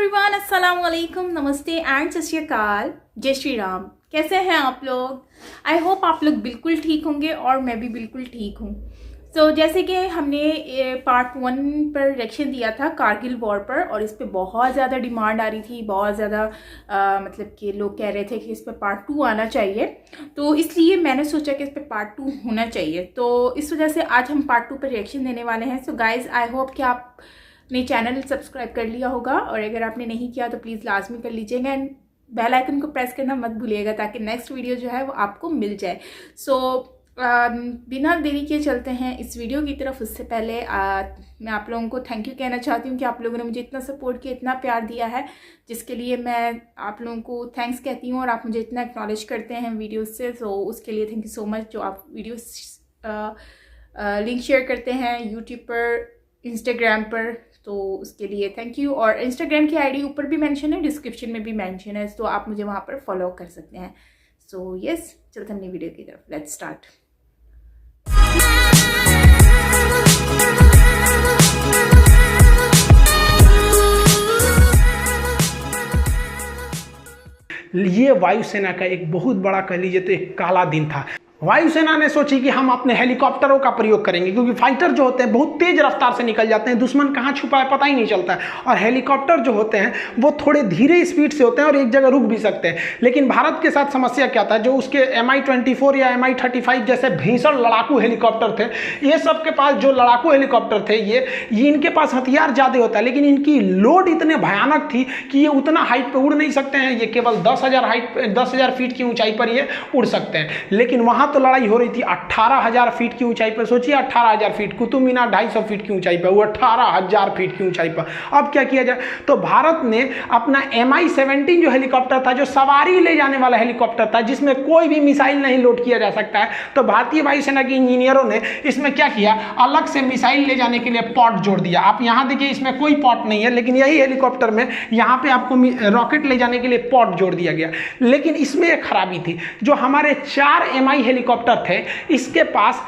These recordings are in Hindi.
एवरीवन, अस्सलाम वालेकुम, नमस्ते एंड सत श्री अकाल, जय श्री राम। कैसे हैं आप लोग? आई होप आप लोग बिल्कुल ठीक होंगे और मैं भी बिल्कुल ठीक हूँ। तो जैसे कि हमने पार्ट 1 पर रिएक्शन दिया था कारगिल वॉर पर, और इस पर बहुत ज़्यादा डिमांड आ रही थी, बहुत ज़्यादा मतलब कि लोग कह रहे थे कि इस पर पार्ट 2 आना चाहिए। तो इसलिए मैंने सोचा कि इस पर पार्ट 2 होना चाहिए। तो इस वजह से आज हम पार्ट 2 पर रिएक्शन देने वाले हैं। सो गाइज़, आई होप कि आपने चैनल सब्सक्राइब कर लिया होगा, और अगर आपने नहीं किया तो प्लीज़ लाजमी कर लीजिएगा एंड बेल आइकन को प्रेस करना मत भूलिएगा ताकि नेक्स्ट वीडियो जो है वो आपको मिल जाए। सो बिना देरी के चलते हैं इस वीडियो की तरफ। उससे पहले मैं आप लोगों को थैंक यू कहना चाहती हूँ कि आप लोगों ने मुझे इतना सपोर्ट किया, इतना प्यार दिया है, जिसके लिए मैं आप लोगों को थैंक्स कहती हूँ। और आप मुझे इतना एक्नॉलेज करते हैं वीडियोस से, तो उसके लिए थैंक यू सो मच। जो आप वीडियोस लिंक शेयर करते हैं यूट्यूब पर, इंस्टाग्राम पर, तो उसके लिए थैंक यू। और इंस्टाग्राम की आईडी ऊपर भी मेंशन है, डिस्क्रिप्शन में भी मेंशन है, तो आप मुझे वहाँ पर फॉलो कर सकते हैं। सो यस, चलते हैं अपनी वीडियो की तरफ। Let's start. ये वायुसेना का एक बहुत बड़ा, कह लीजिए तो एक काला दिन था। वायुसेना ने सोची कि हम अपने हेलीकॉप्टरों का प्रयोग करेंगे, क्योंकि फाइटर जो होते हैं बहुत तेज रफ्तार से निकल जाते हैं, दुश्मन कहाँ छुपा है पता ही नहीं चलता है। और हेलीकॉप्टर जो होते हैं वो थोड़े धीरे स्पीड से होते हैं और एक जगह रुक भी सकते हैं। लेकिन भारत के साथ समस्या क्या था, जो उसके Mi-24 या Mi-35 जैसे भीषण लड़ाकू हेलीकॉप्टर थे, ये सब के पास जो लड़ाकू हेलीकॉप्टर थे, ये इनके पास हथियार ज़्यादा होता है, लेकिन इनकी लोड इतने भयानक थी कि ये उतना हाइट पर उड़ नहीं सकते हैं। ये केवल 10,000 फीट की ऊंचाई पर ये उड़ सकते हैं। लेकिन वहाँ तो लड़ाई हो रही थी 18,000 फीट की ऊंचाई पर। सोचिए 18,000 फीट, कुतुब मीनार 250 फीट की ऊंचाई पर, वो 18,000 फीट की ऊंचाई पर। अब क्या किया जाए, तो भारत ने अपना Mi-17 जो हेलीकॉप्टर था, जो सवारी ले जाने वाला हेलीकॉप्टर था, जिसमें कोई भी मिसाइल नहीं लोड किया जा सकता है, तो भारतीय वायुसेना के इंजीनियरों ने इसमें क्या किया, अलग से मिसाइल ले जाने के लिए पॉट जोड़ दिया। आप यहाँ देखिए, इसमें कोई पॉट नहीं है, लेकिन यही हेलीकॉप्टर में यहाँ पे आपको रॉकेट ले जाने के लिए पॉट जोड़ दिया गया। लेकिन इसमें एक खराबी थी, जो हमारे 4 Mi हेलीकॉप्टर थे, इसके पास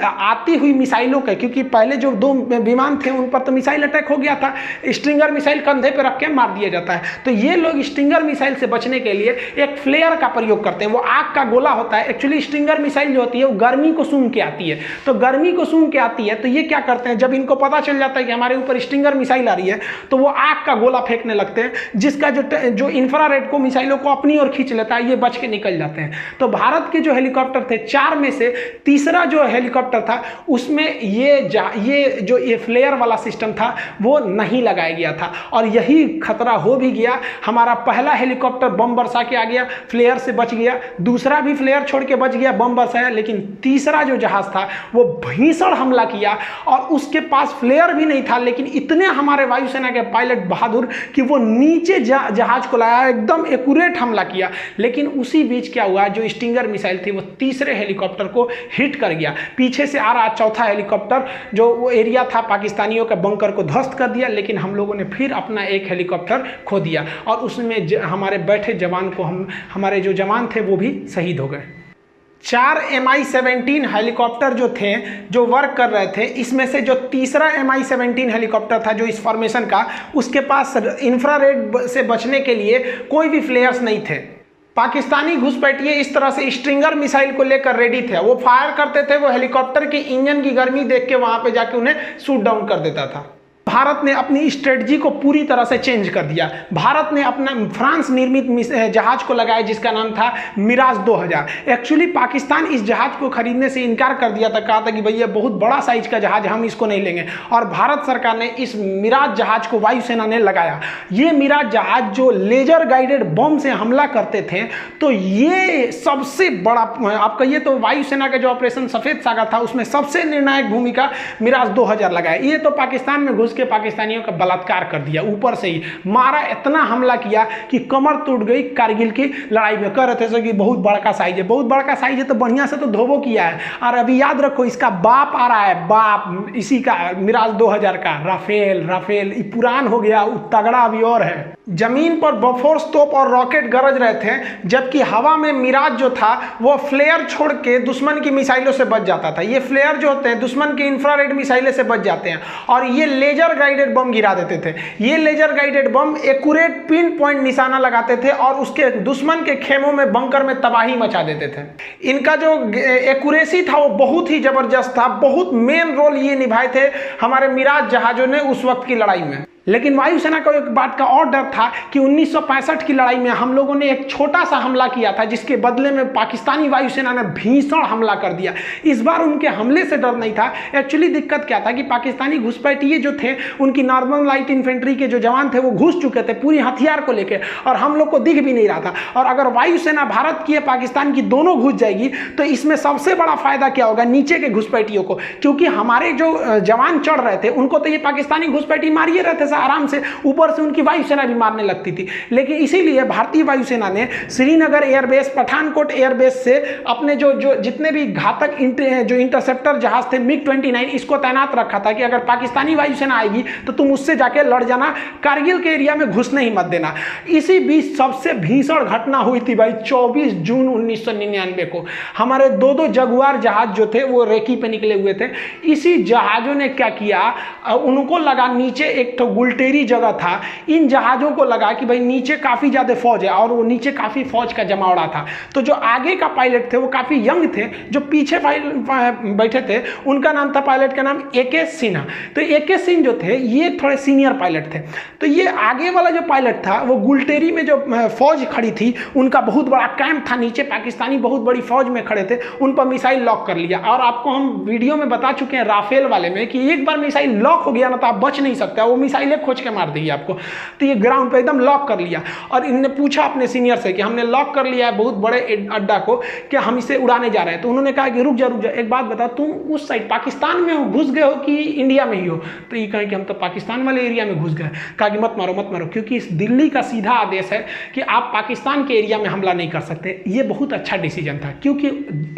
आती हुई मिसाइलों के, क्योंकि पहले जो 2 विमान थे उन पर तो मिसाइल अटैक हो गया था, स्ट्रिंगर मिसाइल कंधे पे रख के मार दिया जाता है। तो ये लोग स्ट्रिंगर मिसाइल से बचने के लिए एक फ्लेयर का प्रयोग करते हैं। वो आग का गोला होता है। एक्चुअली स्ट्रिंगर मिसाइल जो होती है वो गर्मी को सूंघ के आती है, तो गर्मी को सूंघ के आती है, तो ये क्या करते हैं, जब इनको पता चल जाता है कि हमारे ऊपर स्ट्रिंगर मिसाइल आ रही है, तो वो आग का गोला फेंकने लगते हैं, जिसका जो इंफ्रारेड को मिसाइलों को अपनी ओर खींच लेता है, ये बच के निकल जाते हैं। तो भारत के जो हेलीकॉप्टर थे, 4 में से तीसरा जो हेलीकॉप्टर था, उसमें ये फ्लेयर वाला सिस्टम था वो नहीं लगाया गया था, और यही खतरा हो भी गया। हमारा पहला हेलीकॉप्टर बम बरसा के आ गया, फ्लेयर से बच गया, दूसरा भी फ्लेयर छोड़ के बच गया, बम बरसाया, लेकिन तीसरा जो जहाज था वो भीषण हमला किया, और उसके पास फ्लेयर भी नहीं था, लेकिन इतने हमारे वायुसेना के पायलट बहादुर कि वो नीचे जहाज को लाया, एकदम एक्यूरेट हमला किया। लेकिन उसी बीच क्या हुआ, जो स्टिंगर मिसाइल थी वो तीसरे हेलीकॉप्टर को हिट कर गया। पीछे से आ रहा चौथा हेलीकॉप्टर, जो वो एरिया था पाकिस्तानियों के बंकर को ध्वस्त कर दिया, लेकिन हम लोगों ने फिर अपना एक हेलीकॉप्टर खो दिया, और उसमें हमारे बैठे जवान को हमारे जो जवान थे वो भी शहीद हो गए। 4 Mi-17 हेलीकॉप्टर जो थे, जो वर्क कर रहे थे, इसमें से जो तीसरा Mi-17 हेलीकॉप्टर था, जो इस फॉर्मेशन का, उसके पास इंफ्रारेड से बचने के लिए कोई भी फ्लेयर्स नहीं थे। पाकिस्तानी घुसपैठिए इस तरह से स्ट्रिंगर मिसाइल को लेकर रेडी थे, वो फायर करते थे, वो हेलीकॉप्टर के इंजन की गर्मी देख के वहां पे जाके उन्हें शूट डाउन कर देता था। भारत ने अपनी स्ट्रेटजी को पूरी तरह से चेंज कर दिया। भारत ने अपना फ्रांस निर्मित जहाज को लगाया, जिसका नाम था मिराज 2000। एक्चुअली पाकिस्तान इस जहाज को खरीदने से इनकार कर दिया था, कहा था कि भैया बहुत बड़ा साइज का जहाज, हम इसको नहीं लेंगे। और भारत सरकार ने इस मिराज जहाज को वायुसेना ने लगाया। ये मिराज जहाज जो लेजर गाइडेड बम से हमला करते थे, तो ये सबसे बड़ा, आप कहिए तो वायुसेना का जो ऑपरेशन सफेद सागर था, उसमें सबसे निर्णायक भूमिका मिराज 2000 लगाया। ये तो पाकिस्तान में घुस के पाकिस्तानियों का बलात्कार कर दिया, ऊपर से ही मारा, इतना हमला किया कि कमर टूट गई कारगिल की लड़ाई में। कह रहे थे कि बहुत बड़का साइज है, बहुत बड़का साइज है, तो बढ़िया से तो धोबो किया है। और अभी याद रखो, इसका बाप आ रहा है, बाप इसी का मिराज 2000 का, राफेल पुरान हो गया, तगड़ा अभी और है। जमीन पर बफोर्स तोप और रॉकेट गरज रहे थे, जबकि हवा में मिराज जो था वो फ्लेयर छोड़ के दुश्मन की मिसाइलों से बच जाता था। ये फ्लेयर जो होते हैं दुश्मन की इंफ्रारेड मिसाइलें से बच जाते हैं, और ये लेजर लेजर गाइडेड बम गिरा देते थे। ये laser guided bomb accurate pin point निशाना लगाते थे और उसके दुश्मन के खेमों में, बंकर में तबाही मचा देते थे। इनका जो एक्यूरेसी था वो बहुत ही जबरदस्त था। बहुत मेन रोल ये निभाए थे हमारे मिराज जहाजों ने उस वक्त की लड़ाई में। लेकिन वायुसेना को एक बात का और डर था कि 1965 की लड़ाई में हम लोगों ने एक छोटा सा हमला किया था, जिसके बदले में पाकिस्तानी वायुसेना ने भीषण हमला कर दिया। इस बार उनके हमले से डर नहीं था। एक्चुअली दिक्कत क्या था कि पाकिस्तानी घुसपैठिए जो थे, उनकी नॉर्मल लाइट इन्फेंट्री के जो जवान थे वो घुस चुके थे पूरी हथियार को लेकर, और हम लोग को दिख भी नहीं रहा था। और अगर वायुसेना भारत की या पाकिस्तान की दोनों घुस जाएगी तो इसमें सबसे बड़ा फायदा क्या होगा, नीचे के घुसपैठियों को, क्योंकि हमारे जो जवान चढ़ रहे थे उनको तो ये पाकिस्तानी घुसपैठी मारिए रहे थे आराम से, ऊपर से उनकी वायुसेना भी मारने लगती थी। लेकिन इसीलिए भारतीय वायुसेना ने श्रीनगर एयरबेस, पठानकोट एयरबेस से अपने जो जितने भी घातक जो इंटरसेप्टर जहाज थे MiG-29, इसको तैनात रखा था कि अगर पाकिस्तानी वायुसेना आएगी तो तुम उससे जाके लड़ जाना, कारगिल के एरिया में घुसने ही मत देना। इसी बीच सबसे भीषण घटना हुई थी भाई 24 जून 1999 को। हमारे दो जगुआर जहाज जो थे वो रेकी पे निकले हुए थे। इसी जहाजों ने क्या किया, उनको लगा नीचे एक तो गुलटेरी जगह था, इन जहाजों को लगा कि भाई नीचे काफी ज्यादा फौज है और वो नीचे काफी फौज का जमावड़ा था। तो जो आगे का पायलट थे वो काफी यंग थे, जो पीछे बैठे थे उनका नाम था, पायलट का नाम AK सिन्हा। तो AK सिंह जो थे ये थोड़े सीनियर पायलट थे। तो ये आगे वाला जो पायलट था वो गुलटेरी में जो फौज खड़ी थी उनका बहुत बड़ा कैंप था, नीचे पाकिस्तानी बहुत बड़ी फौज में खड़े थे, उन पर मिसाइल लॉक कर लिया। और आपको हम वीडियो में बता चुके हैं राफेल वाले में कि एक बार मिसाइल लॉक हो गया ना तो आप बच नहीं सकते, वो मिसाइलें खोज के मार देगी आपको। तो ये ग्राउंड पे एकदम लॉक कर लिया और इनने पूछा अपने सीनियर से कि हमने लॉक कर लिया है बहुत बड़े अड्डा को, कि हम इसे उड़ाने जा रहे हैं। तो उन्होंने कहा कि रुक जा एक बात बता, तुम उस साइड पाकिस्तान में हो, घुस गए हो कि इंडिया में ही हो? तो ये कहे कि हम तो पाकिस्तान वाले एरिया में घुस गए। कहा कि मत मारो, क्योंकि इस दिल्ली का सीधा आदेश है कि आप पाकिस्तान के एरिया में हमला नहीं कर सकते। ये बहुत अच्छा डिसीजन था, क्योंकि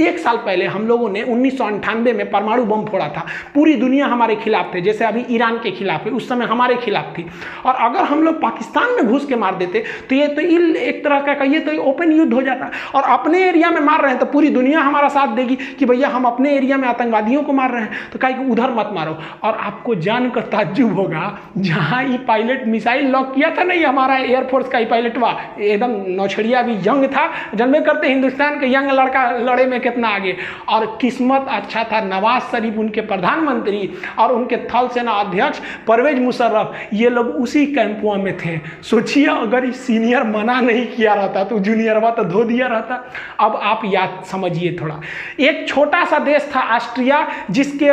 एक साल पहले हम लोगों ने 1998 में परमाणु बम फोड़ा था। पूरी दुनिया हमारे खिलाफ थे, जैसे अभी ईरान के खिलाफ है, उस समय हमारे खिलाफ थी। और अगर हम लोग पाकिस्तान में घुस के मार देते तो ये तो एक तरह का ये तो ओपन युद्ध हो जाता। और अपने एरिया में मार रहे हैं तो पूरी दुनिया हमारा साथ देगी कि भैया हम अपने एरिया में आतंकवादियों को मार रहे हैं, तो कहे कि उधर मत मारो। और आपको जानकर ताज्जुब होगा, जहां ये पायलट मिसाइल लॉक किया था नहीं, हमारा एयरफोर्स का ही पायलट हुआ, एकदम नौछड़िया भी यंग था, जन्मे करते हिंदुस्तान के यंग लड़का लड़े में कितना आगे। और किस्मत अच्छा था, नवाज शरीफ उनके प्रधानमंत्री और उनके थल सेना अध्यक्ष परवेज मुशर्रफ, ये लोग उसी कैंपों में थे। सोचिए अगर सीनियर मना नहीं किया रहता तो जूनियर तो धो दिया रहता। अब आप याद समझिए थोड़ा, एक छोटा सा देश था ऑस्ट्रिया, जिसके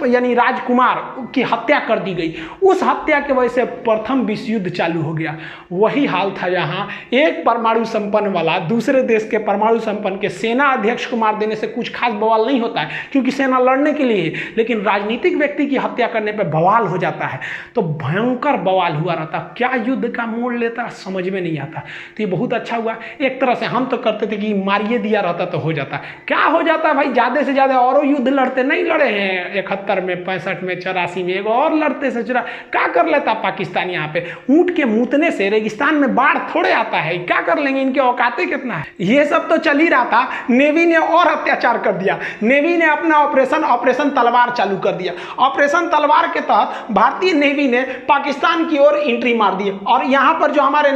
यानी राजकुमार की हत्या कर दी गई। उस हत्या के वजह से प्रथम विश्व युद्ध चालू हो गया। वही हाल था यहाँ, एक परमाणु संपन्न वाला दूसरे देश के परमाणु संपन्न के सेना अध्यक्ष को मार देने से कुछ खास बवाल नहीं होता है, क्योंकि सेना लड़ने के लिए, लेकिन राजनीतिक व्यक्ति की हत्या करने पर बवाल हो जाता है। तो भयंकर बवाल हुआ रहता, क्या युद्ध का मोड़ लेता समझ में नहीं आता। तो ये बहुत अच्छा हुआ। एक तरह से हम तो करते थे कि मारिए दिया रहता तो हो जाता, क्या हो जाता भाई, ज्यादा से ज्यादा और युद्ध लड़ते, नहीं लड़े हैं 71 में, 65 में, 84 में, एक और लड़ते से क्या कर लेता पाकिस्तान। यहाँ पे ऊंट के मूतने से रेगिस्तान में बाढ़ थोड़े आता है, क्या कर लेंगे, इनके औकाते कितना है। ये सब तो चल ही रहा था, नेवी ने और अत्याचार कर दिया। नेवी ने अपना ऑपरेशन तलवार चालू कर दिया। ऑपरेशन तलवार के तहत भारतीय नेवी ने पाकिस्तान की ओर एंट्री मार दी, और यहाँ पर जो हमारे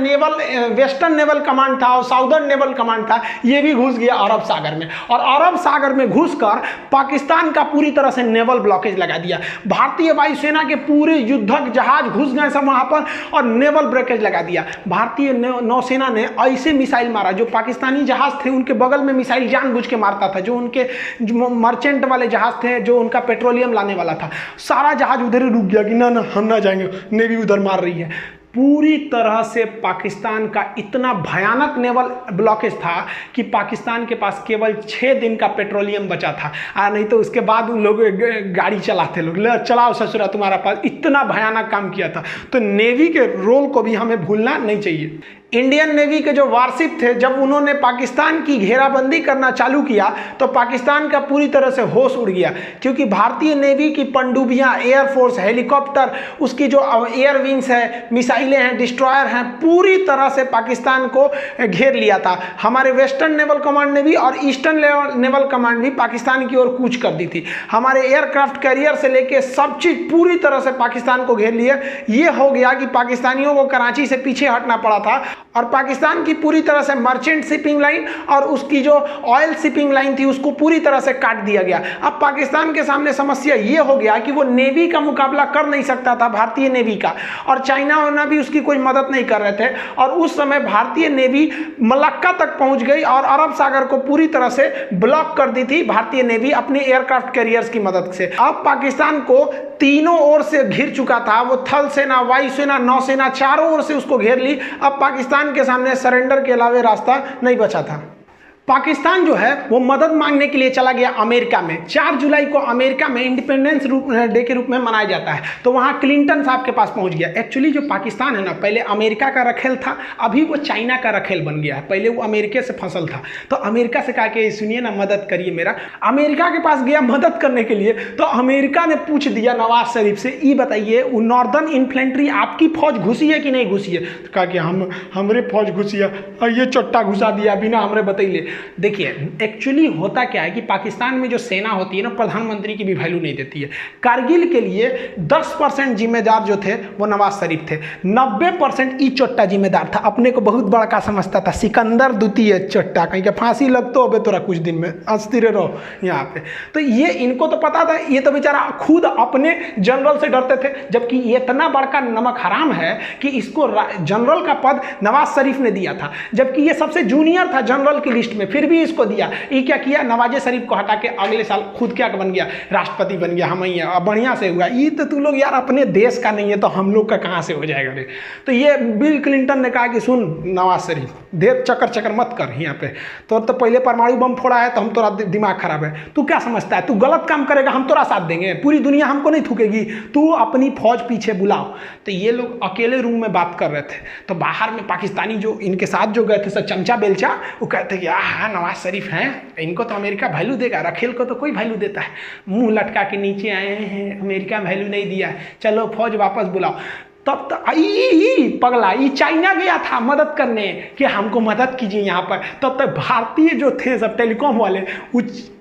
वेस्टर्न नेवल कमांड था और साउदर्न नेवल कमांड था, ये भी घुस गया अरब सागर में। और अरब सागर में घुसकर पाकिस्तान का पूरी तरह से नेवल ब्लॉकेज लगा दिया। भारतीय वायुसेना के पूरे युद्धक जहाज घुस गए सब वहां पर और नेवल ब्लॉकेज लगा दिया। भारतीय नौसेना ने ऐसे मिसाइल मारा, जो पाकिस्तानी जहाज थे उनके बगल में मिसाइल जानबूझ के मारता था, जो उनके मर्चेंट वाले जहाज थे, जो उनका पेट्रोलियम लाने वाला था, सारा जहाज उधर ही रुक गया कि ना हम ना जाएंगे, नेवी उधर मार रही है। पूरी तरह से पाकिस्तान का इतना भयानक नेवल ब्लॉकेज था कि पाकिस्तान के पास केवल 6 दिन का पेट्रोलियम बचा था, नहीं तो उसके बाद उन लोग गाड़ी चलाते, लोग चलाओ ससुरा तुम्हारा पास, इतना भयानक काम किया था। तो नेवी के रोल को भी हमें भूलना नहीं चाहिए। इंडियन नेवी के जो वारशिप थे, जब उन्होंने पाकिस्तान की घेराबंदी करना चालू किया तो पाकिस्तान का पूरी तरह से होश उड़ गया, क्योंकि भारतीय नेवी की पनडुब्बियां, एयरफोर्स, हेलीकॉप्टर, उसकी जो एयर विंग्स है, मिसाइलें हैं, डिस्ट्रॉयर हैं, पूरी तरह से पाकिस्तान को घेर लिया था। हमारे वेस्टर्न नेवल कमांड ने भी और ईस्टर्न नेवल कमांड भी पाकिस्तान की ओर कूच कर दी थी। हमारे एयरक्राफ्ट कैरियर से लेके सब चीज़ पूरी तरह से पाकिस्तान को घेर लिया। ये हो गया कि पाकिस्तानियों को कराची से पीछे हटना पड़ा था और पाकिस्तान की पूरी तरह से मर्चेंट शिपिंग लाइन और उसकी जो ऑयल शिपिंग लाइन थी उसको पूरी तरह से काट दिया गया। अब पाकिस्तान के सामने समस्या ये हो गया कि वो नेवी का मुकाबला कर नहीं सकता था, भारतीय नेवी का, और चाइना वाइना भी उसकी कोई मदद नहीं कर रहे थे। और उस समय भारतीय नेवी मलक्का तक पहुंच गई और अरब सागर को पूरी तरह से ब्लॉक कर दी थी भारतीय नेवी अपने एयरक्राफ्ट कैरियर्स की मदद से। अब पाकिस्तान को तीनों ओर से घिर चुका था, वो थल सेना, वायुसेना, नौसेना, चारों ओर से उसको घेर ली। अब पाकिस्तान के सामने सरेंडर के अलावा रास्ता नहीं बचा था। पाकिस्तान जो है वो मदद मांगने के लिए चला गया अमेरिका में। 4 जुलाई को अमेरिका में इंडिपेंडेंस डे के रूप में मनाया जाता है, तो वहाँ क्लिंटन साहब के पास पहुँच गया। एक्चुअली जो पाकिस्तान है ना, पहले अमेरिका का रखेल था, अभी वो चाइना का रखेल बन गया है। पहले वो अमेरिका से फसल था, तो अमेरिका से कहा कि सुनिए ना, मदद करिए मेरा। अमेरिका के पास गया मदद करने के लिए, तो अमेरिका ने पूछ दिया नवाज शरीफ से, ये बताइए वो नॉर्दर्न इन्फ्लेंट्री आपकी फौज घुसी है कि नहीं घुसी है? तो कहा कि हमरे फौज घुसी है, और ये चट्टा घुसा दिया बिना हमरे बताइए। देखिए एक्चुअली होता क्या है कि पाकिस्तान में जो सेना होती है ना, प्रधानमंत्री की भी वैल्यू नहीं देती है। कारगिल के लिए 10% जिम्मेदार जो थे वो नवाज शरीफ थे, 90% ई चोट्टा जिम्मेदार था। अपने को बहुत बड़ा का समझता था, सिकंदर द्वितीय चोट्टा, कहीं के फांसी लगतो हो तोरा कुछ दिन में, अस्थिर रहो यहाँ पे। तो ये इनको तो पता था, ये तो बेचारा खुद अपने जनरल से डरते थे, जबकि ये इतना बड़का नमक हराम है कि इसको जनरल का पद नवाज शरीफ ने दिया था, जबकि ये सबसे जूनियर था जनरल की लिस्ट में, फिर भी इसको दिया। ये क्या किया, नवाज शरीफ को हटा के अगले साल खुद क्या बन गया, राष्ट्रपति बन गया। हम ही बढ़िया से हुआ। ये तो तू लोग यार अपने देश का नहीं है तो हम लोग का कहाँ से हो जाएगा रे। तो ये बिल क्लिंटन ने कहा कि सुन नवाज शरीफ, देर चक्कर मत कर यहाँ पे, तो पहले परमाणु बम फोड़ा है तो हम तोरा दिमाग खराब है, तू क्या समझता है, तू गलत काम करेगा हम तोरा साथ देंगे, पूरी दुनिया हमको नहीं थूकेगी, तू अपनी फौज पीछे बुलाओ। तो ये लोग अकेले रूम में बात कर रहे थे, तो बाहर में पाकिस्तानी जो इनके साथ जो गए थे सब चमचा बेलचा, वो कहते कि हाँ नवाज शरीफ हैं, इनको तो अमेरिका वैल्यू देगा, रखेल को तो कोई वैल्यू देता है, मुंह लटका के नीचे आए हैं, अमेरिका वैल्यू नहीं दिया है, चलो फौज वापस बुलाओ। तब तो पगला ये चाइना गया था मदद करने कि हमको मदद कीजिए यहाँ पर। तब तक भारतीय जो थे सब टेलीकॉम वाले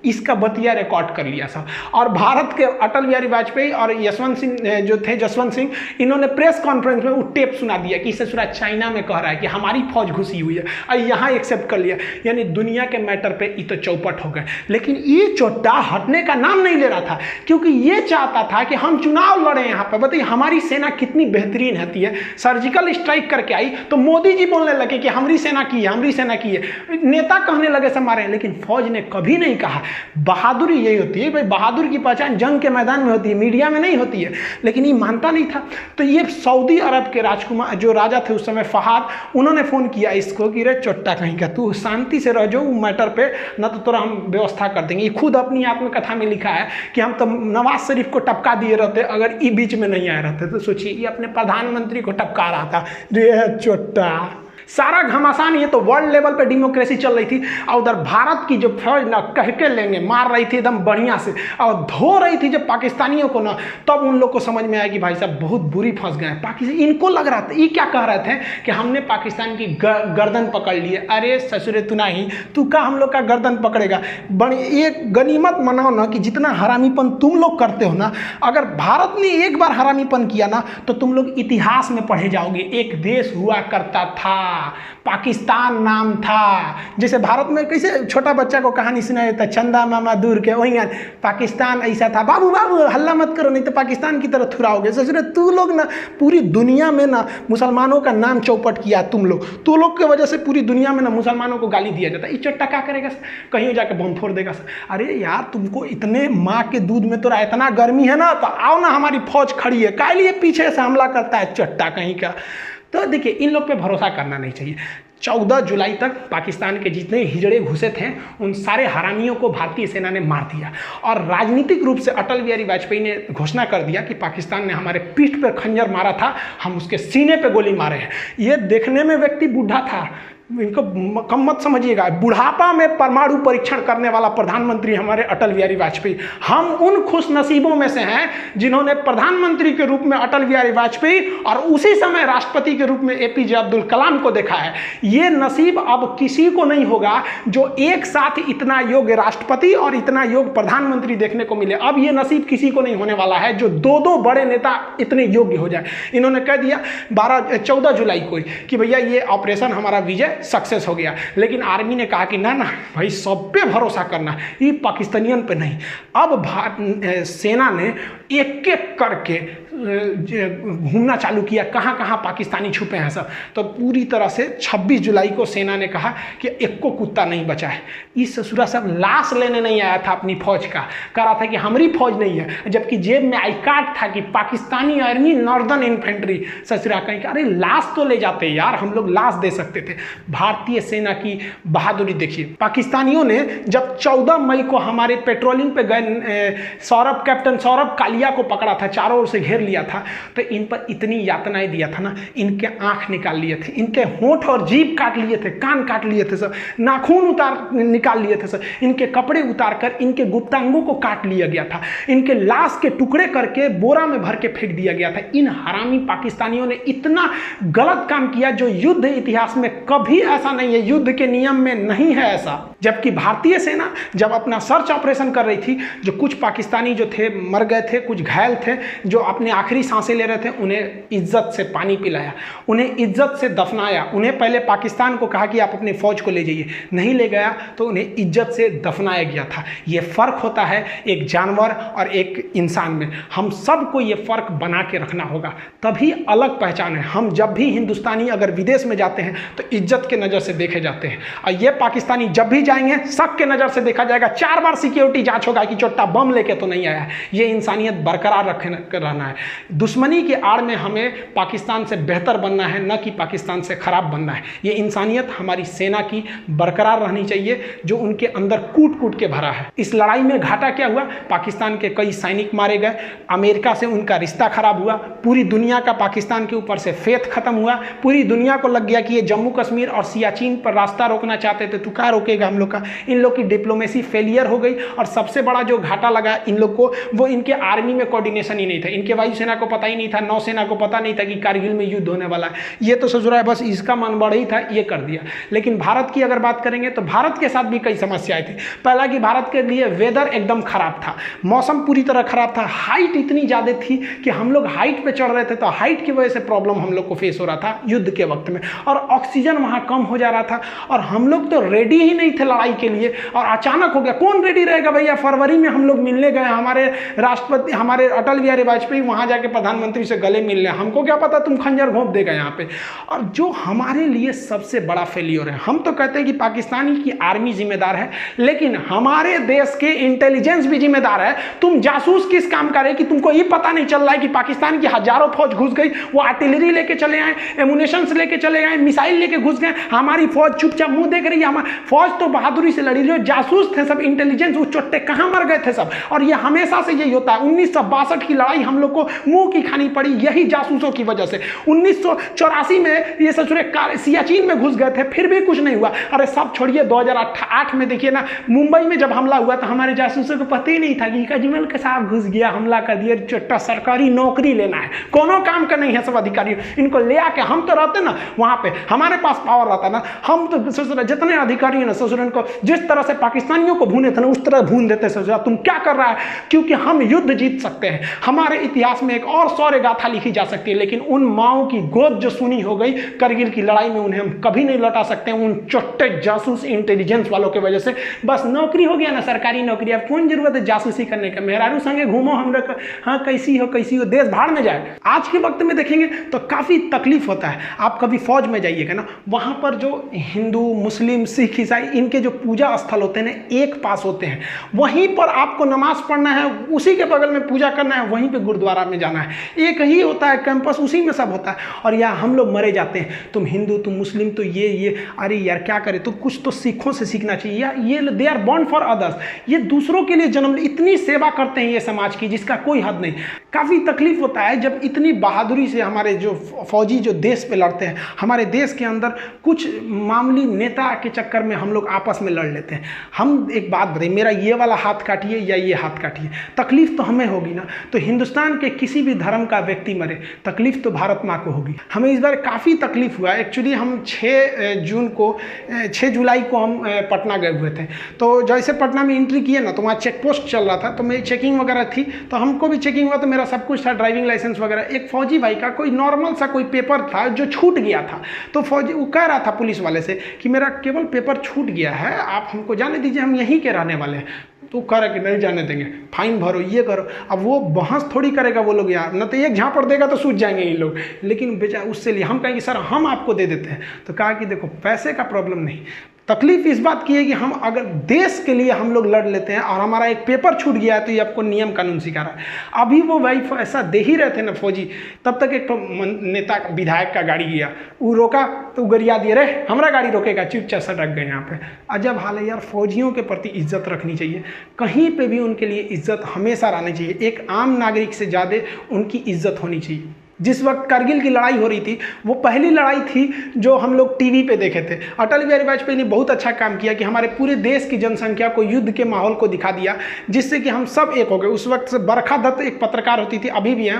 इसका बतिया रिकॉर्ड कर लिया सब, और भारत के अटल बिहारी वाजपेयी और यशवंत सिंह जो थे, जसवंत सिंह, इन्होंने प्रेस कॉन्फ्रेंस में वो टेप सुना दिया कि ससुरा चाइना में कह रहा है कि हमारी फौज घुसी हुई है, और यहाँ एक्सेप्ट कर लिया। यानी दुनिया के मैटर पे ये तो चौपट हो गए। लेकिन ये चोट्टा हटने का नाम नहीं ले रहा था, क्योंकि ये चाहता था कि हम चुनाव लड़े यहाँ पर। बताइए हमारी सेना कितनी बेहतरीन होती है, सर्जिकल स्ट्राइक करके आई तो मोदी जी बोलने लगे कि हमारी सेना की है, हमारी सेना की है, नेता कहने लगे सब मारे। लेकिन फौज ने कभी नहीं कहा। बहादुरी यही होती है भाई, बहादुर की पहचान जंग के मैदान में होती है, मीडिया में नहीं होती है। लेकिन ये मानता नहीं था। तो ये सऊदी अरब के राजकुमार जो राजा थे उस समय फहाद, उन्होंने फोन किया इसको कि रे चोट्टा कहीं का, तू शांति से रह जाओ मैटर पे, ना तो तोरा हम व्यवस्था कर देंगे। ये खुद अपनी आत्मकथा में लिखा है कि हम तो नवाज शरीफ को टपका दिए रहते अगर ये बीच में नहीं आए रहते। तो सोचिए ये अपने प्रधानमंत्री को टपका रहा था, रे चोट्टा। सारा घमासान, ये तो वर्ल्ड लेवल पे डेमोक्रेसी चल रही थी, और उधर भारत की जो फौज ना कह के लेंगे मार रही थी एकदम बढ़िया से, और धो रही थी जब पाकिस्तानियों को ना, तब उन लोग को समझ में आया कि भाई साहब बहुत बुरी फंस गए हैं पाकिस्तान। इनको लग रहा था, ये क्या कह रहे थे कि हमने पाकिस्तान की गर्दन पकड़ ली है। अरे ससुरे तू नहीं, तू का हम लोग का गर्दन पकड़ेगा। बड़ी एक गनीमत मनाओ ना कि जितना हरामीपन तुम लोग करते हो ना, अगर भारत ने एक बार हरामीपन किया ना तो तुम लोग इतिहास में पढ़े जाओगे। एक देश हुआ करता था, पाकिस्तान नाम था। जैसे भारत में कैसे छोटा बच्चा को कहानी सुनाया जाता, चंदा मामा दूर के, वही पाकिस्तान ऐसा था, बाबू बाबू हल्ला मत करो नहीं तो पाकिस्तान की तरफ थुराओगे। ससुरे तू लोग ना पूरी दुनिया में ना मुसलमानों का नाम चौपट किया तुम लोग, तू लोग की वजह से पूरी दुनिया में ना मुसलमानों को गाली दिया जाता है। ये चट्टा क्या करेगा, कहीं जाके बम फोड़ देगा। अरे यार तुमको इतने माँ के दूध में तो इतना गर्मी है ना, तो आओ ना हमारी फौज खड़ी है, काहे लिए पीछे से हमला करता है चट्टा कहीं का। तो देखिए इन लोग पे भरोसा करना नहीं चाहिए। 14 जुलाई तक पाकिस्तान के जितने हिजड़े घुसे थे उन सारे हरामियों को भारतीय सेना ने मार दिया और राजनीतिक रूप से अटल बिहारी वाजपेयी ने घोषणा कर दिया कि पाकिस्तान ने हमारे पीठ पर खंजर मारा था, हम उसके सीने पे गोली मारे हैं। ये देखने में व्यक्ति बूढ़ा था, इनको कम मत समझिएगा, बुढ़ापा में परमाणु परीक्षण करने वाला प्रधानमंत्री हमारे अटल बिहारी वाजपेयी। हम उन खुश नसीबों में से हैं जिन्होंने प्रधानमंत्री के रूप में अटल बिहारी वाजपेयी और उसी समय राष्ट्रपति के रूप में एपीजे अब्दुल कलाम को देखा है। ये नसीब अब किसी को नहीं होगा जो एक साथ इतना योग्य राष्ट्रपति और इतना योग्य प्रधानमंत्री देखने को मिले। अब ये नसीब किसी को नहीं होने वाला है जो दो बड़े नेता इतने योग्य हो जाए। इन्होंने कह दिया 14 जुलाई को कि भैया ये ऑपरेशन हमारा विजय सक्सेस हो गया, लेकिन आर्मी ने कहा कि ना ना भाई सब पे भरोसा करना, ये पाकिस्तानियन पे नहीं। अब सेना ने एक एक करके घूमना चालू किया, कहाँ कहाँ पाकिस्तानी छुपे हैं सब। तो पूरी तरह से 26 जुलाई को सेना ने कहा कि एक को कुत्ता नहीं बचा है। इस ससुरा सब लाश लेने नहीं आया था अपनी फौज का, कह रहा था कि हमारी फौज नहीं है, जबकि जेब में आई कार्ड था कि पाकिस्तानी आर्मी नॉर्दर्न इन्फेंट्री। ससुरा कहीं अरे लाश तो ले जाते यार, हम लोग लाश दे सकते थे। भारतीय सेना की बहादुरी देखिए। पाकिस्तानियों ने जब 14 मई को हमारे पेट्रोलिंग पे गए कैप्टन सौरभ कालिया को पकड़ा था, चारों ओर से घेर लिया था, तो इन पर इतनी यातनाएं दिया था ना, इनके आंख निकाल लिए थे, इनके होंठ और जीभ काट लिए थे, कान काट लिए थे सब, नाखून निकाल लिए थे सब, इनके कपड़े उतार कर इनके गुप्तांगों को काट लिया गया था, इनके लाश के टुकड़े करके बोरा में भर के फेंक दिया गया था। इन हरामी पाकिस्तानियों ने इतना गलत काम किया जो युद्ध इतिहास में कभी ऐसा नहीं है, युद्ध के नियम में नहीं है ऐसा। जबकि भारतीय सेना जब अपना सर्च ऑपरेशन कर रही थी, जो कुछ पाकिस्तानी जो थे मर गए थे, कुछ घायल थे, जो अपने आखिरी सांसें ले रहे थे, उन्हें इज्जत से पानी पिलाया, उन्हें इज्जत से दफनाया। उन्हें पहले पाकिस्तान को कहा कि आप अपनी फौज को ले जाइए, नहीं ले गया तो उन्हें इज्जत से दफनाया गया था। ये फ़र्क होता है एक जानवर और एक इंसान में। हम सबको ये फ़र्क बना के रखना होगा, तभी अलग पहचान है। हम जब भी हिंदुस्तानी अगर विदेश में जाते हैं तो इज्जत के नज़र से देखे जाते हैं, और ये पाकिस्तानी जब भी जाएंगे शक के नज़र से देखा जाएगा। 4 बार सिक्योरिटी जांच होगा कि चोट्टा बम लेके तो नहीं आया है। ये इंसानियत बरकरार रहना है। दुश्मनी की आड़ में हमें पाकिस्तान से बेहतर बनना है, न कि पाकिस्तान से खराब बनना है। ये इंसानियत हमारी सेना की बरकरार रहनी चाहिए, जो उनके अंदर कूट कूट के भरा है। इस लड़ाई में घाटा क्या हुआ? पाकिस्तान के कई सैनिक मारे गए, अमेरिका से उनका रिश्ता खराब हुआ, पूरी दुनिया का पाकिस्तान के ऊपर से फेथ खत्म हुआ, पूरी दुनिया को लग गया कि ये जम्मू कश्मीर और सियाचिन पर रास्ता रोकना चाहते थे, तो क्या रोकेगा हम लोग का? इन लोग की डिप्लोमेसी फेलियर हो गई। और सबसे बड़ा जो घाटा लगा इन लोग को, वो इनके आर्मी में कोऑर्डिनेशन ही नहीं था। इनके वायुसेना को पता ही नहीं था, नौसेना को पता नहीं था कि कारगिल में युद्ध होने वाला है। ये तो सोच रहा है बस इसका मन बढ़ ही था, ये कर दिया। लेकिन भारत की अगर बात करेंगे तो भारत के साथ भी कई समस्याएं थी। पहला कि भारत के लिए वेदर एकदम खराब था, मौसम पूरी तरह खराब था, हाइट इतनी ज़्यादा थी कि हम लोग हाइट पे चढ़ रहे थे तो हाइट की वजह से प्रॉब्लम हम लोग को फेस हो रहा था युद्ध के वक्त में, और ऑक्सीजन वहाँ कम हो जा रहा था, और हम लोग तो रेडी ही नहीं थे लड़ाई के लिए। और अचानक हो गया, कौन रेडी रहेगा भैया? फरवरी में हम लोग मिलने गए, हमारे राष्ट्रपति हमारे अटल बिहारी वाजपेयी वहाँ जाके प्रधानमंत्री से गले मिलने, हमको क्या पता तुम खंजर घोंप देगा यहाँ पे। और जो हमारे लिए सबसे बड़ा फेलियर है, हम तो कहते हैं कि पाकिस्तानी की आर्मी जिम्मेदार है, लेकिन हमारे देश के इंटेलिजेंस भी जिम्मेदार है। तुम जासूस किस काम का रहे कि तुमको ये पता नहीं चल रहा है कि पाकिस्तान की हजारों फौज घुस गई, वो आर्टिलरी लेके चले आए, एमुनेशन लेके चले आए, मिसाइल लेके घुस गए, हमारी फौज चुपचाप मुंह देख रही है। हमारी फौज तो बहादुरी से लड़ी, जो जासूस थे सब इंटेलिजेंस वो चोट्टे कहाँ मर गए थे सब। और ये हमेशा से यही होता है, 1962 की लड़ाई हम लोग को मुंह की खानी पड़ी यही जासूसों की वजह से। 1984 में ये ससुरे सियाचिन में घुस गए थे, फिर भी कुछ नहीं हुआ। अरे सब छोड़िए, 2008 में देखिए ना, मुंबई में जब हमला हुआ तो हमारे जासूसों को पता ही नहीं था कि कजमल के साथ घुस गया, हमला कर दिया, चोट्टा सरकारी नौकरी लेना है, कोनो काम का नहीं है सब अधिकारी। इनको ले आके हम तो रहते ना वहाँ पे, हमारे पास पावर रहता ना, हम तो ससुरा जितने अधिकारी हैं ना ससुर, इनको जिस तरह से पाकिस्तानियों को भूने थे ना उस तरह भून देते ससुरा। तुम क्या कर रहा है? क्योंकि हम युद्ध जीत सकते हैं। हमारे इतिहास में एक और शौर्य गाथा लिखी जा सकती है, लेकिन उन माओं की गोद जो सुनी हो गई करगिल की लड़ाई में, उन्हें हम कभी नहीं लौटा सकते उन चोट्टे जासूस इंटेलिजेंस वालों की वजह से। बस नौकरी हो गया ना, सरकारी नौकरी, अब कौन जरूरत है जासूसी करने का? मेहरारू संगे घूमो, हम लोग हाँ कैसी हो देश भाड़ में जाए। आज के वक्त में देखेंगे तो काफ़ी तकलीफ होता है। आप कभी फौज में जाइएगा ना, वहाँ पर जो हिंदू मुस्लिम सिख ईसाई इनके जो पूजा स्थल होते हैं ना, एक पास होते हैं, वहीं पर आपको नमाज पढ़ना है, उसी के बगल में पूजा करना है, वहीं पे गुरुद्वारा में जाना है, एक ही होता है कैंपस, उसी में सब होता है। और यहाँ हम लोग मरे जाते हैं, तुम हिंदू, तुम मुस्लिम, तो ये अरे यार क्या करें, तो कुछ तो सिखों से सीखना चाहिए यार। ये they are born for others, ये दूसरों के लिए जन्म, इतनी सेवा करते हैं ये समाज की जिसका कोई हद नहीं। काफ़ी तकलीफ होता है जब इतनी बहादुरी से हमारे जो फौजी जो देश पे लड़ते हैं, हमारे देश के अंदर कुछ मामूली नेता के चक्कर में हम लोग आपस में लड़ लेते हैं। हम एक बात बताइए, मेरा ये वाला हाथ काटिए या ये हाथ काटिए, तकलीफ तो हमें होगी ना। तो हिंदुस्तान के किसी भी धर्म का व्यक्ति मरे, तकलीफ तो भारत माँ को होगी। हमें इस बार काफ़ी तकलीफ हुआ। एक्चुअली हम 6 जुलाई को हम पटना गए हुए थे। तो जैसे पटना में एंट्री किए ना, तो वहाँ चेक पोस्ट चल रहा था, तो मेरी चेकिंग वगैरह थी, तो हमको भी चेकिंग हुआ, तो मेरा सब कुछ था, ड्राइविंग लाइसेंस वगैरह। एक फौजी भाई का कोई नॉर्मल सा कोई पेपर था जो छूट गया था, तो फौजी वो कह रहा था पुलिस वाले से कि मेरा केवल पेपर छूट गया है, आप हमको जाने दीजिए, हम यहीं के रहने वाले हैं। तो कह रहा कि नहीं जाने देंगे, फाइन भरो, ये करो। अब वो बहस थोड़ी करेगा वो लोग यार, न तो एक झापड़ देगा तो सूझ जाएंगे ये लोग। लेकिन बेचा उससे लिए हम कहेंगे सर हम आपको दे देते हैं। तो कहा कि देखो पैसे का प्रॉब्लम नहीं, तकलीफ इस बात की है कि हम अगर देश के लिए हम लोग लड़ लेते हैं और हमारा एक पेपर छूट गया है, तो ये आपको नियम कानून सिखा रहा है। अभी वो भाई ऐसा दे ही रहे थे ना फौजी, तब तक एक तो नेता विधायक का गाड़ी गया, वो रोका तो गरिया दिए, रे हमारा गाड़ी रोकेगा, चुपचाप सटक गए यहाँ पे। अजब हाल है यार, फौजियों के प्रति इज्जत रखनी चाहिए, कहीं पे भी उनके लिए इज्जत हमेशा रहनी चाहिए। एक आम नागरिक से ज़्यादा उनकी इज्जत होनी चाहिए। जिस वक्त करगिल की लड़ाई हो रही थी, वो पहली लड़ाई थी जो हम लोग टीवी पे देखे थे। अटल बिहारी वाजपेयी ने बहुत अच्छा काम किया कि हमारे पूरे देश की जनसंख्या को युद्ध के माहौल को दिखा दिया, जिससे कि हम सब एक हो गए। उस वक्त से बरखा दत्त एक पत्रकार होती थी, अभी भी हैं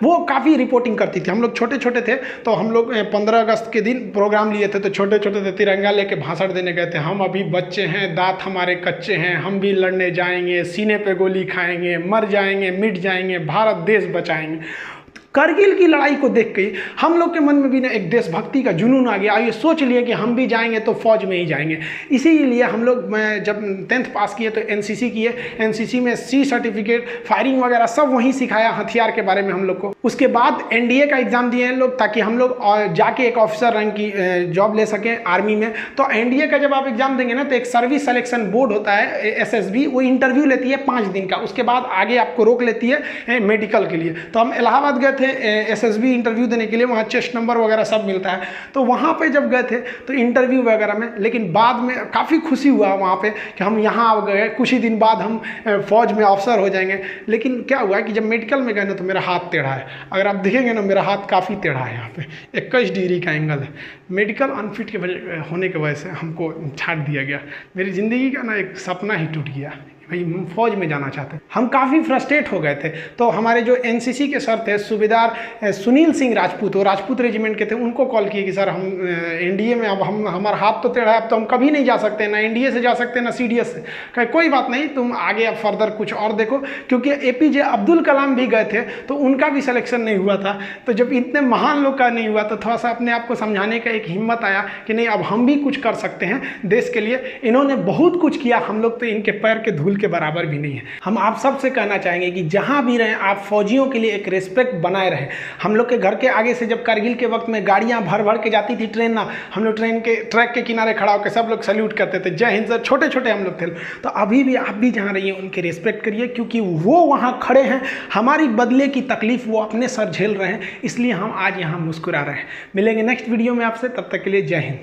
वो काफ़ी रिपोर्टिंग करती थी। हम लोग छोटे छोटे थे, तो हम लोग 15 अगस्त के दिन प्रोग्राम लिए थे, तो छोटे छोटे थे, तिरंगा लेके भाषण देने गए थे। हम अभी बच्चे हैं, दांत हमारे कच्चे हैं, हम भी लड़ने जाएंगे, सीने पे गोली खाएंगे, मर जाएंगे, मिट जाएंगे, भारत देश बचाएंगे। करगिल की लड़ाई को देख के हम लोग के मन में भी ना एक देशभक्ति का जुनून आ गया। ये सोच लिए कि हम भी जाएंगे तो फौज में ही जाएंगे। इसीलिए हम लोग, मैं जब 10th पास किए तो एनसीसी किए। एनसीसी में सी सर्टिफिकेट, फायरिंग वगैरह सब वहीं सिखाया, हथियार के बारे में हम लोग को। उसके बाद एनडीए का एग्ज़ाम दिए हैं लोग, ताकि हम लोग जाके एक ऑफिसर रैंक की जॉब ले सकें आर्मी में। तो एनडीए का जब आप एग्ज़ाम देंगे ना, तो एक सर्विस सिलेक्शन बोर्ड होता है एसएसबी, वो इंटरव्यू लेती है 5 दिन का। उसके बाद आगे आपको रोक लेती है मेडिकल के लिए। तो हम इलाहाबाद गए थे एसएसबी इंटरव्यू देने के लिए, वहाँ चेस्ट नंबर वगैरह सब मिलता है। तो वहाँ पे जब गए थे तो इंटरव्यू वगैरह में, लेकिन बाद में काफ़ी खुशी हुआ वहाँ पे कि हम यहाँ आ गए, कुछ ही दिन बाद हम फौज में अफसर हो जाएंगे। लेकिन क्या हुआ कि जब मेडिकल में गए ना, तो मेरा हाथ टेढ़ा है। अगर आप देखेंगे ना, मेरा हाथ काफ़ी टेढ़ा है, यहाँ पे 21 डिग्री का एंगल है। मेडिकल अनफिट के वजह होने की वजह से हमको छाट दिया गया। मेरी ज़िंदगी का ना एक सपना ही टूट गया, भाई फौज में जाना चाहते। हम काफ़ी फ्रस्ट्रेट हो गए थे। तो हमारे जो एनसीसी के सर थे, सूबेदार सुनील सिंह राजपूत, वो राजपूत रेजिमेंट के थे, उनको कॉल किए कि सर हम एनडीए में, अब हमारा हाथ तो टेढ़ा है, अब तो हम कभी नहीं जा सकते, ना एनडीए से जा सकते ना सीडीएस से। कहे कोई बात नहीं, तुम आगे अब फर्दर कुछ और देखो, क्योंकि एपीजे अब्दुल कलाम भी गए थे, तो उनका भी सिलेक्शन नहीं हुआ था। तो जब इतने महान लोग का नहीं हुआ, तो थोड़ा सा अपने आप को समझाने का एक हिम्मत आया कि नहीं, अब हम भी कुछ कर सकते हैं देश के लिए। इन्होंने बहुत कुछ किया, हम लोग तो इनके पैर के धूल के बराबर भी नहीं है। हम आप सबसे कहना चाहेंगे कि जहां भी रहें, आप फौजियों के लिए एक रिस्पेक्ट बनाए रहें। हम लोग के घर के आगे से जब करगिल के वक्त में गाड़ियां भर भर के जाती थी, ट्रेन ना, हम लोग ट्रेन के ट्रैक के किनारे खड़ा होकर सब लोग सैल्यूट करते थे, जय हिंद सर। छोटे छोटे हम लोग थे। तो अभी भी आप भी जहाँ रहिए उनके रिस्पेक्ट करिए, क्योंकि वो वहाँ खड़े हैं, हमारी बदले की तकलीफ वो अपने सर झेल रहे हैं, इसलिए हम आज यहाँ मुस्कुरा रहे हैं। मिलेंगे नेक्स्ट वीडियो में आपसे, तब तक के लिए जय हिंद।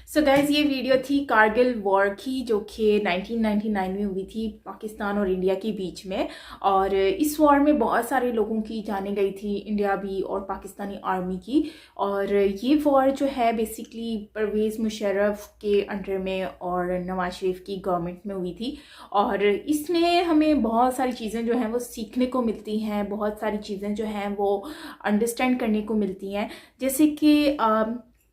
सो गाइज, ये वीडियो थी कारगिल वॉर की, जो कि 1999 में हुई थी पाकिस्तान और इंडिया के बीच में। और इस वॉर में बहुत सारे लोगों की जानें गई थी, इंडिया भी और पाकिस्तानी आर्मी की। और ये वॉर जो है बेसिकली परवेज़ मुशर्रफ के अंडर में और नवाज शरीफ की गवर्नमेंट में हुई थी। और इसमें हमें बहुत सारी चीज़ें जो हैं वो सीखने को मिलती हैं, बहुत सारी चीज़ें जो हैं वो अंडरस्टैंड करने को मिलती हैं। जैसे कि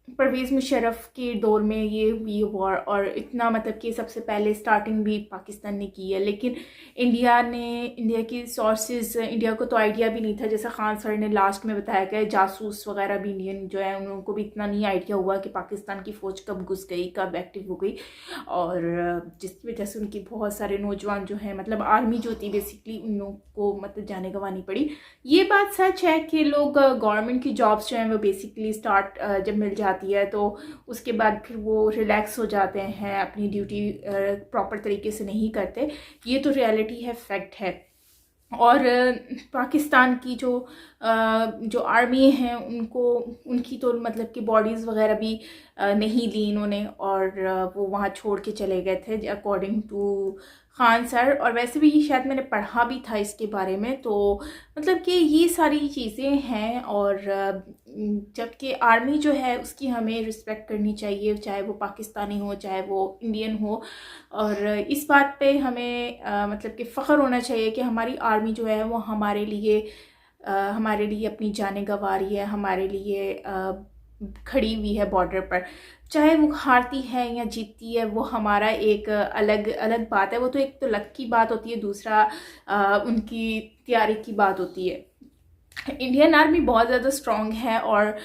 परवेज़ मुशर्रफ के दौर में ये हुई वॉर, और इतना मतलब कि सबसे पहले स्टार्टिंग भी पाकिस्तान ने की है, लेकिन इंडिया की सोर्सेज, इंडिया को तो आइडिया भी नहीं था। जैसा खान सर ने लास्ट में बताया गया, जासूस वगैरह भी इंडियन जो है उनको भी इतना नहीं आइडिया हुआ कि पाकिस्तान की फ़ौज कब घुस गई, कब एक्टिव हो गई। और जिस वजह से उनकी बहुत सारे नौजवान जो हैं, मतलब आर्मी जो थी बेसिकली, उन लोगों को मतलब जाने गंवानी पड़ी। ये बात सच है कि लोग गवर्नमेंट की जॉब्स जो हैं वो बेसिकली स्टार्ट जब मिल जाती है तो उसके बाद फिर वो रिलैक्स हो जाते हैं, अपनी ड्यूटी प्रॉपर तरीके से नहीं करते। ये तो रियलिटी है, फैक्ट है। और पाकिस्तान की जो आर्मी है उनकी तो मतलब कि बॉडीज़ वगैरह भी नहीं ली इन्होंने, और वो वहाँ छोड़ के चले गए थे अकॉर्डिंग टू खान सर। और वैसे भी शायद मैंने पढ़ा भी था इसके बारे में, तो मतलब कि ये सारी चीज़ें हैं। और जबकि आर्मी जो है उसकी हमें रिस्पेक्ट करनी चाहिए, चाहे वो पाकिस्तानी हो चाहे वो इंडियन हो। और इस बात पे हमें मतलब कि फ़ख्र होना चाहिए कि हमारी आर्मी जो है वो हमारे लिए अपनी जानें गंवा रही है, हमारे लिए खड़ी हुई है बॉर्डर पर। चाहे वो हारती है या जीतती है वो हमारा एक अलग अलग बात है, वो तो एक तो लक की बात होती है, दूसरा उनकी तैयारी की बात होती है। इंडियन आर्मी बहुत ज़्यादा स्ट्रॉन्ग है और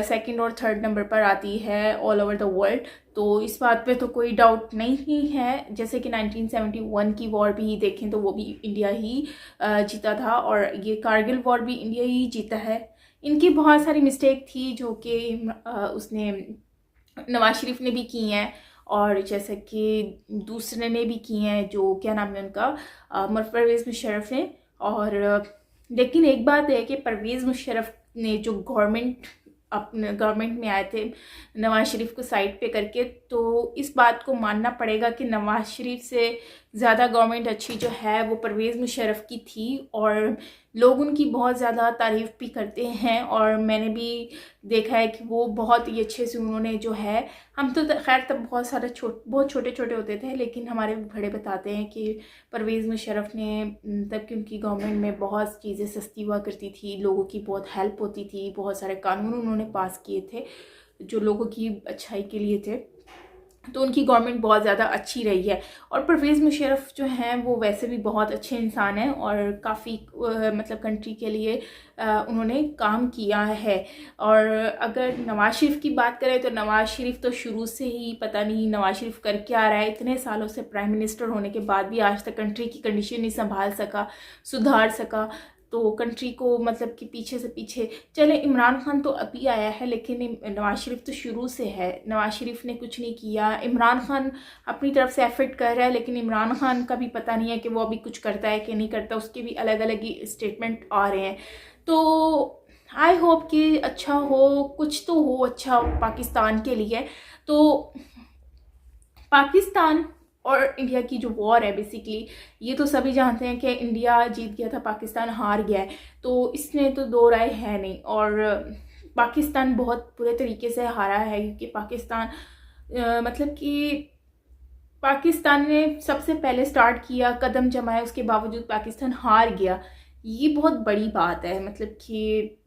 सेकंड और थर्ड नंबर पर आती है ऑल ओवर द वर्ल्ड, तो इस बात पे तो कोई डाउट नहीं है। जैसे कि 1971 की वॉर भी देखें तो वो भी इंडिया ही जीता था, और ये कारगिल वॉर भी इंडिया ही जीता है। इनकी बहुत सारी मिस्टेक थी जो कि उसने नवाज शरीफ ने भी की हैं, और जैसे कि दूसरे ने भी की हैं, जो क्या नाम है उनका, परवेज़ मुशर्रफ ने। और लेकिन एक बात है कि परवेज़ मुशर्रफ ने जो अपने गवर्नमेंट में आए थे नवाज शरीफ को साइड पे करके, तो इस बात को मानना पड़ेगा कि नवाज शरीफ से ज़्यादा गवर्नमेंट अच्छी जो है वो परवेज़ मुशर्रफ की थी, और लोग उनकी बहुत ज़्यादा तारीफ़ भी करते हैं। और मैंने भी देखा है कि वो बहुत ही अच्छे से उन्होंने जो है, हम तो खैर तब बहुत छोटे छोटे होते थे, लेकिन हमारे बड़े बताते हैं कि परवेज़ मुशर्रफ ने तब की उनकी गवर्नमेंट में बहुत चीज़ें सस्ती हुआ करती थी, लोगों की बहुत हेल्प होती थी, बहुत सारे कानून उन्होंने पास किए थे जो लोगों की अच्छाई के लिए थे, तो उनकी गवर्नमेंट बहुत ज़्यादा अच्छी रही है। और परवेज़ मुशर्रफ जो हैं वो वैसे भी बहुत अच्छे इंसान हैं और काफ़ी मतलब कंट्री के लिए उन्होंने काम किया है। और अगर नवाज शरीफ की बात करें तो नवाज शरीफ तो शुरू से ही पता नहीं नवाज शरीफ कर क्या रहा है, इतने सालों से प्राइम मिनिस्टर होने के बाद भी आज तक कंट्री की कंडीशन नहीं संभाल सका, सुधार सका। तो कंट्री को मतलब कि पीछे से पीछे चले, इमरान खान तो अभी आया है, लेकिन नवाज शरीफ तो शुरू से है। नवाज शरीफ ने कुछ नहीं किया, इमरान खान अपनी तरफ से एफर्ट कर रहा है, लेकिन इमरान खान का भी पता नहीं है कि वो अभी कुछ करता है कि नहीं करता, उसके भी अलग अलग ही स्टेटमेंट आ रहे हैं। तो आई होप कि अच्छा हो, कुछ तो हो अच्छा पाकिस्तान के लिए। तो पाकिस्तान और इंडिया की जो वॉर है बेसिकली, ये तो सभी जानते हैं कि इंडिया जीत गया था, पाकिस्तान हार गया है, तो इसमें तो दो राय है नहीं। और पाकिस्तान बहुत बुरे तरीके से हारा है, क्योंकि पाकिस्तान मतलब कि पाकिस्तान ने सबसे पहले स्टार्ट किया, कदम जमाया, उसके बावजूद पाकिस्तान हार गया। ये बहुत बड़ी बात है, मतलब कि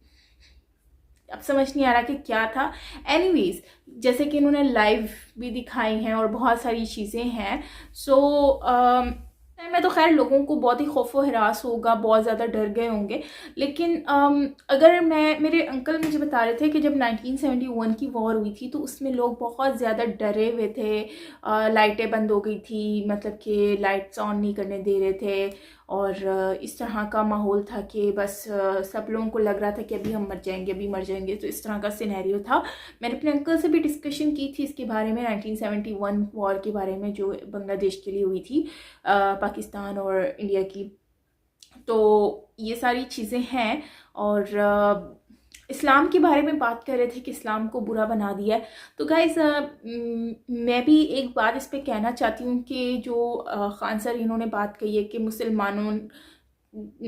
अब समझ नहीं आ रहा कि क्या था। एनीवेज, जैसे कि इन्होंने लाइव भी दिखाई हैं और बहुत सारी चीज़ें हैं। सो में तो खैर लोगों को बहुत ही खौफ व हरास होगा, बहुत ज़्यादा डर गए होंगे। लेकिन अगर मेरे अंकल मुझे बता रहे थे कि जब 1971 की वॉर हुई थी तो उसमें लोग बहुत ज़्यादा डरे हुए थे, लाइटें बंद हो गई थी, मतलब कि लाइट्स ऑन नहीं करने दे रहे थे, और इस तरह का माहौल था कि बस सब लोगों को लग रहा था कि अभी हम मर जाएंगे, अभी मर जाएंगे। तो इस तरह का सिनेरियो था। मैंने अपने अंकल से भी डिस्कशन की थी इसके बारे में, 1971 वॉर के बारे में जो बांग्लादेश के लिए हुई थी, पाकिस्तान और इंडिया की। तो ये सारी चीज़ें हैं। और इस्लाम के बारे में बात कर रहे थे कि इस्लाम को बुरा बना दिया है। तो गाइस मैं भी एक बात इस पे कहना चाहती हूँ कि जो खान सर इन्होंने बात कही है कि मुसलमानों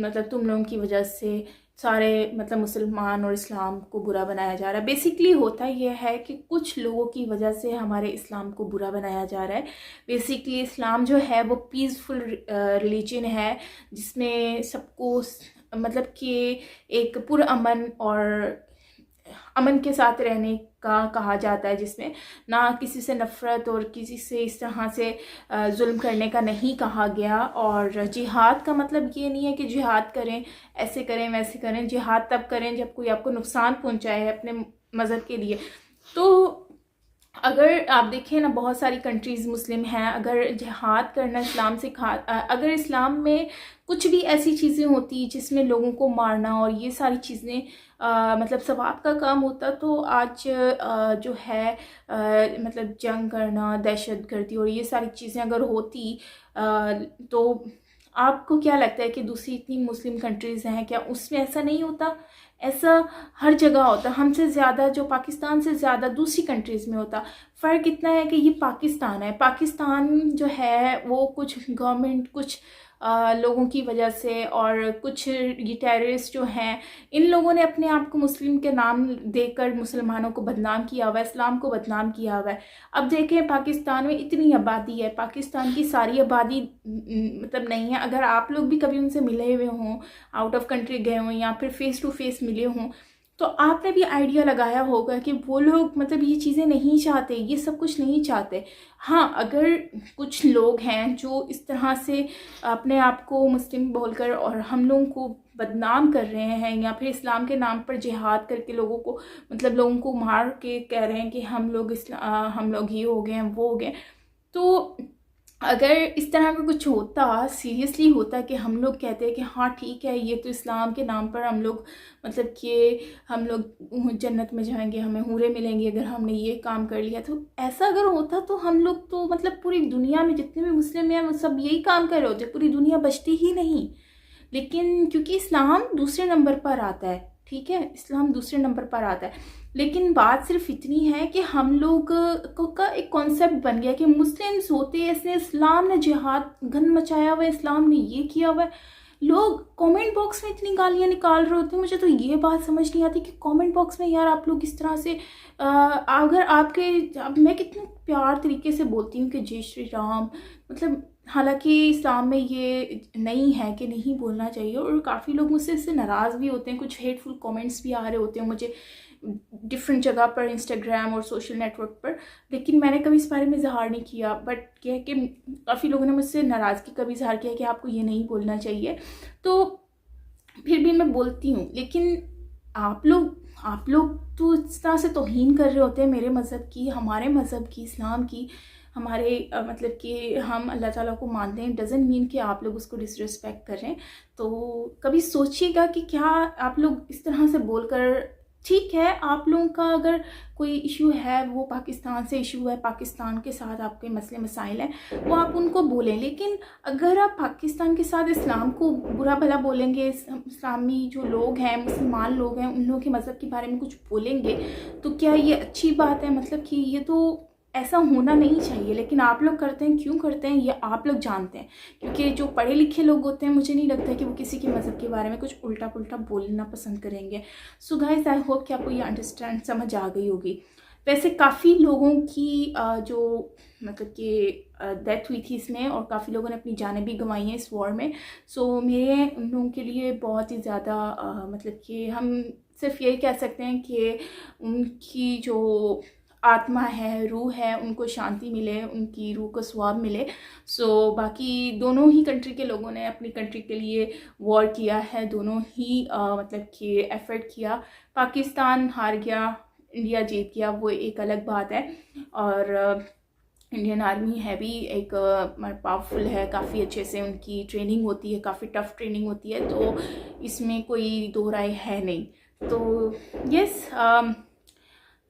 मतलब तुम लोगों की वजह से सारे मतलब मुसलमान और इस्लाम को बुरा बनाया जा रहा है। बेसिकली होता यह है कि कुछ लोगों की वजह से हमारे इस्लाम को बुरा बनाया जा रहा है। बेसिकली इस्लाम जो है वो पीसफुल रिलीजन है, जिसमें सबको मतलब कि एक पुरअमन और अमन के साथ रहने का कहा जाता है, जिसमें ना किसी से नफ़रत और किसी से इस तरह से जुल्म करने का नहीं कहा गया। और जिहाद का मतलब ये नहीं है कि जिहाद करें, ऐसे करें वैसे करें। जिहाद तब करें जब कोई आपको नुकसान पहुंचाए अपने मज़हब के लिए। तो अगर आप देखें ना, बहुत सारी कंट्रीज़ मुस्लिम हैं, अगर जिहाद करना इस्लाम से अगर इस्लाम में कुछ भी ऐसी चीज़ें होती जिसमें लोगों को मारना और ये सारी चीज़ें मतलब सवाब का काम होता, तो आज जो है मतलब जंग करना, दहशतगर्दी और ये सारी चीज़ें अगर होती तो आपको क्या लगता है कि दूसरी इतनी मुस्लिम कंट्रीज़ हैं, क्या उसमें ऐसा नहीं होता? ऐसा हर जगह होता, हमसे ज़्यादा, जो पाकिस्तान से ज़्यादा दूसरी कंट्रीज़ में होता। फ़र्क इतना है कि ये पाकिस्तान है, पाकिस्तान जो है वो कुछ गवर्नमेंट, कुछ लोगों की वजह से, और कुछ ये टेररिस्ट जो हैं, इन लोगों ने अपने आप को मुस्लिम के नाम देकर मुसलमानों को बदनाम किया हुआ है, इस्लाम को बदनाम किया हुआ है। अब देखें, पाकिस्तान में इतनी आबादी है, पाकिस्तान की सारी आबादी मतलब नहीं है। अगर आप लोग भी कभी उनसे मिले हुए हों, आउट ऑफ कंट्री गए हों, या फिर फेस टू फेस मिले हों, तो आपने भी आइडिया लगाया होगा कि वो लोग मतलब ये चीज़ें नहीं चाहते, ये सब कुछ नहीं चाहते। हाँ, अगर कुछ लोग हैं जो इस तरह से अपने आप को मुस्लिम बोलकर और हम लोगों को बदनाम कर रहे हैं, या फिर इस्लाम के नाम पर जिहाद करके लोगों को, मतलब लोगों को मार के कह रहे हैं कि हम लोग ये हो गए हैं, वो हो गए, तो अगर इस तरह का कुछ होता, सीरियसली होता, कि हम लोग कहते हैं कि हाँ ठीक है, ये तो इस्लाम के नाम पर हम लोग मतलब कि हम लोग जन्नत में जाएंगे, हमें हूरें मिलेंगी अगर हमने ये काम कर लिया, तो ऐसा अगर होता तो हम लोग तो मतलब पूरी दुनिया में जितने भी मुस्लिम हैं वो सब यही काम कर रहे होते, पूरी दुनिया बचती ही नहीं। लेकिन क्योंकि इस्लाम दूसरे नंबर पर आता है, ठीक है, इस्लाम दूसरे नंबर पर आता है, लेकिन बात सिर्फ इतनी है कि हम लोग का एक कॉन्सेप्ट बन गया कि मुस्लिम्स होते हैं इसलिए इस्लाम ने जिहाद गन मचाया हुआ है, इस्लाम ने ये किया हुआ है। लोग कमेंट बॉक्स में इतनी गालियाँ निकाल रहे होते हैं, मुझे तो ये बात समझ नहीं आती कि कमेंट बॉक्स में यार आप लोग इस तरह से अगर अब मैं कितने प्यार तरीके से बोलती हूँ कि जय श्री राम, मतलब हालांकि इस्लाम में ये नहीं है कि नहीं बोलना चाहिए, और काफ़ी लोग मुझसे इससे नाराज़ भी होते हैं, कुछ हेटफुल कमेंट्स भी आ रहे होते हैं मुझे डिफरेंट जगह पर, इंस्टाग्राम और सोशल नेटवर्क पर, लेकिन मैंने कभी इस बारे में इजहार नहीं किया। बट क्या है कि काफ़ी लोगों ने मुझसे नाराज़गी का भी इजहार किया कि आपको ये नहीं बोलना चाहिए, तो फिर भी मैं बोलती हूँ। लेकिन आप लोग तो इस तरह से तौहीन कर रहे होते हैं मेरे मज़हब की, हमारे मज़हब की, इस्लाम की, हमारे मतलब कि हम अल्लाह ताला को मानते हैं, डज़ंट मीन कि आप लोग उसको डिसरिस्पेक्ट कर रहे हैं। तो कभी सोचिएगा कि क्या आप लोग इस तरह से बोलकर, ठीक है आप लोगों का अगर कोई इशू है वो पाकिस्तान से इशू है, पाकिस्तान के साथ आपके मसले मसाइल हैं, वो आप उनको बोलें, लेकिन अगर आप पाकिस्तान के साथ इस्लाम को बुरा भला बोलेंगे, इस्लामी जो लोग हैं, मुसलमान लोग हैं, उन लोगों के मज़हब के बारे में कुछ बोलेंगे, तो क्या ये अच्छी बात है? मतलब कि ये तो ऐसा होना नहीं चाहिए, लेकिन आप लोग करते हैं। क्यों करते हैं ये आप लोग जानते हैं, क्योंकि जो पढ़े लिखे लोग होते हैं, मुझे नहीं लगता कि वो किसी के मज़हब के बारे में कुछ उल्टा पुल्टा बोलना पसंद करेंगे। सो गाइस, आई होप कि आपको ये अंडरस्टैंड समझ आ गई होगी। वैसे काफ़ी लोगों की जो मतलब कि डेथ हुई थी इसमें, और काफ़ी लोगों ने अपनी जानें भी गंवाई हैं इस वॉर में। सो मेरे उन लोगों के लिए बहुत ही ज़्यादा मतलब कि हम सिर्फ यही कह सकते हैं कि उनकी जो आत्मा है, रूह है, उनको शांति मिले, उनकी रूह को स्वाब मिले। सो बाकी दोनों ही कंट्री के लोगों ने अपनी कंट्री के लिए वॉर किया है, दोनों ही मतलब कि एफर्ट किया। पाकिस्तान हार गया, इंडिया जीत गया, वो एक अलग बात है। और इंडियन आर्मी है भी एक पावरफुल है, काफ़ी अच्छे से उनकी ट्रेनिंग होती है, काफ़ी टफ ट्रेनिंग होती है, तो इसमें कोई दो राय है नहीं। तो यस,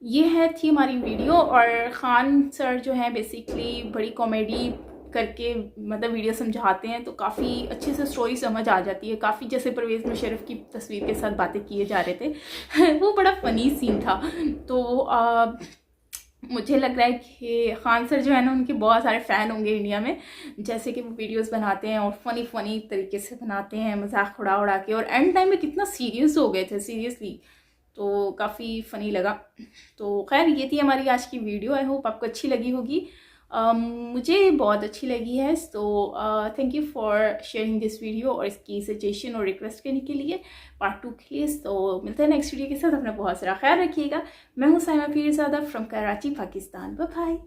ये थी हमारी वीडियो। और ख़ान सर जो है बेसिकली बड़ी कॉमेडी करके मतलब वीडियो समझाते हैं, तो काफ़ी अच्छे से स्टोरी समझ आ जाती है। काफ़ी जैसे परवेज़ मुशर्रफ की तस्वीर के साथ बातें किए जा रहे थे वो बड़ा फ़नी सीन था। तो मुझे लग रहा है कि ख़ान सर जो है ना, उनके बहुत सारे फ़ैन होंगे इंडिया में, जैसे कि वो वीडियोस बनाते हैं और फ़नी तरीके से बनाते हैं, मजाक उड़ा के, और एंड टाइम में कितना सीरियस हो गए थे, सीरियसली, तो काफ़ी फ़नी लगा। तो खैर, ये थी हमारी आज की वीडियो। आई होप आपको अच्छी लगी होगी। मुझे बहुत अच्छी लगी है। तो thank you for sharing this video, और इसकी सजेशन और रिक्वेस्ट करने के लिए, पार्ट 2 के लिए। तो मिलते हैं नेक्स्ट वीडियो के साथ। अपना बहुत सारा ख्याल रखिएगा। मैं हूँ Saima Peerzada from Karachi, Pakistan. Bye bye.